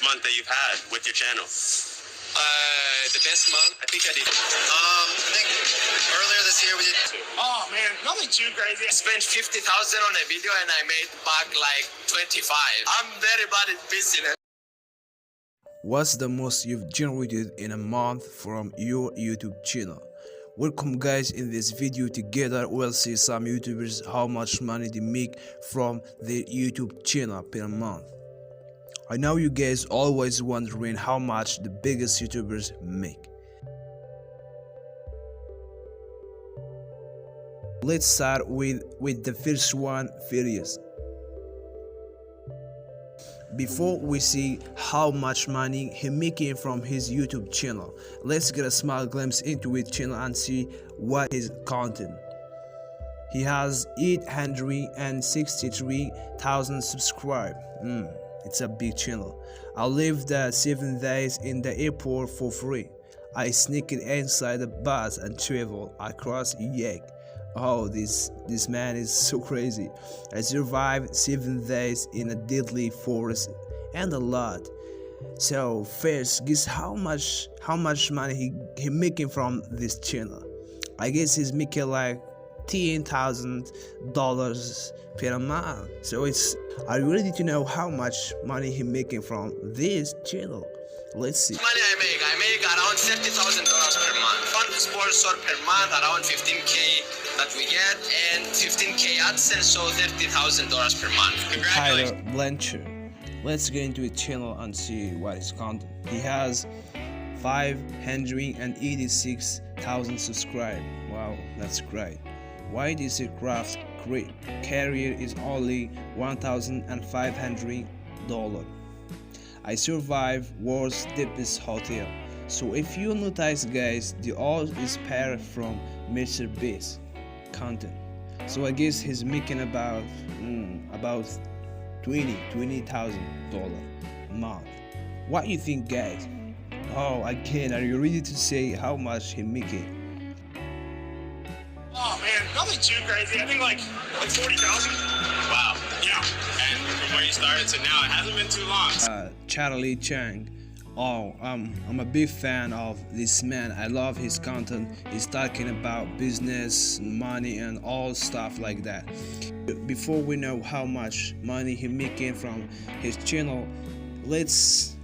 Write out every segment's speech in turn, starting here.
month that you've had with your channel? The best month, I think I did. I think earlier this year we did. Oh man, nothing too crazy. I spent 50,000 on a video and I made back like 25. I'm very bad at business. What's the most you've generated in a month from your YouTube channel? Welcome guys, in this video together we'll see some YouTubers how much money they make from their YouTube channel per month. I know you guys always wondering how much the biggest YouTubers make. Let's start with the first one, Fidias. Before we see how much money he making from his YouTube channel, let's get a small glimpse into his channel and see what his content. He has 863,000 subscribers. It's a big channel. I lived 7 days in the airport for free. I sneaked inside the bus and traveled across Yak. Oh, this man is so crazy. I survived 7 days in a deadly forest and a lot. So first, guess how much money he making from this channel? I guess he's making like $10,000 per month. So are you ready to know how much money he making from this channel? Let's see. Money I make around $30,000 per month. Fund sponsor per month around 15K that we get, and 15K AdSense, so $30,000 per month. Congratulations. Tayler Blanchard. Let's get into his channel and see what his content. He has 586,000 subscribers. Wow, that's great. Why this aircraft carrier is only $1,500. I survived world's deepest hotel. So if you notice guys, the all is paired from Mr. Beast content. So I guess he's making about $20,000 a month. What you think guys? Oh, again, are you ready to say how much he making? Oh man, nothing too crazy. I think like 40,000. Wow. Yeah. And from where you started to now, it hasn't been too long. Chang. Oh, I'm a big fan of this man. I love his content. He's talking about business, money, and all stuff like that. Before we know how much money he making from his channel, let's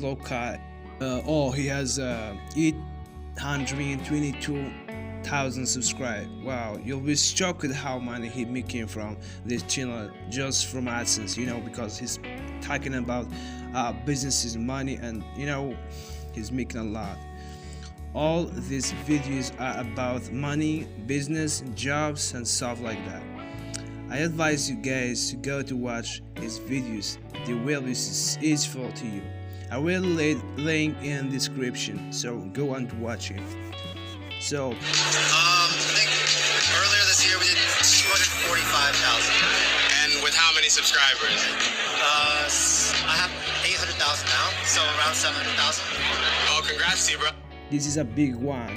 look at. He has 822,000 subscribers. Wow, you'll be shocked at how money he making from this channel just from AdSense, because he's talking about businesses, money, and he's making a lot. All these videos are about money, business, jobs, and stuff like that. I advise you guys to go to watch his videos. They will be useful to you. I will link in the description, so go on to watch it. So I think earlier this year we did 245,000. And with how many subscribers? I have 800,000 now, so around 700,000. Oh, congrats to you, bro. this is a big one.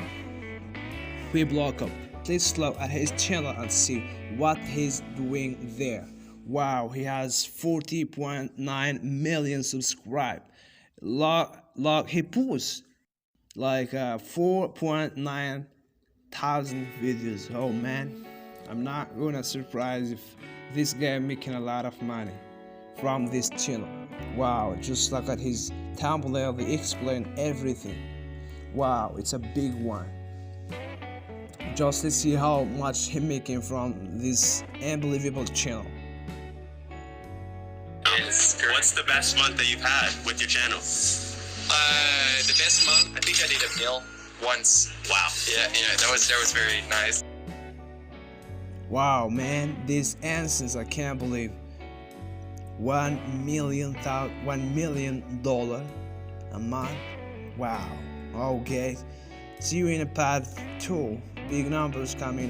Kwebbelkop. Let's look at his channel and see what he's doing there. Wow, he has 40.9 million subscribers. He posts like 4.9 thousand videos. Oh man, I'm not gonna surprise if this guy making a lot of money from this channel. Wow, just look at his thumbnail, they explain everything. Wow, it's a big one. Just let's see how much he making from this unbelievable channel. What's the best month that you've had with your channel? The best month, I think I did a meal once. Wow. Yeah, that was very nice. Wow, man, this instance I can't believe. $1 million a month. Wow. Okay. See you in a part 2. Big numbers coming.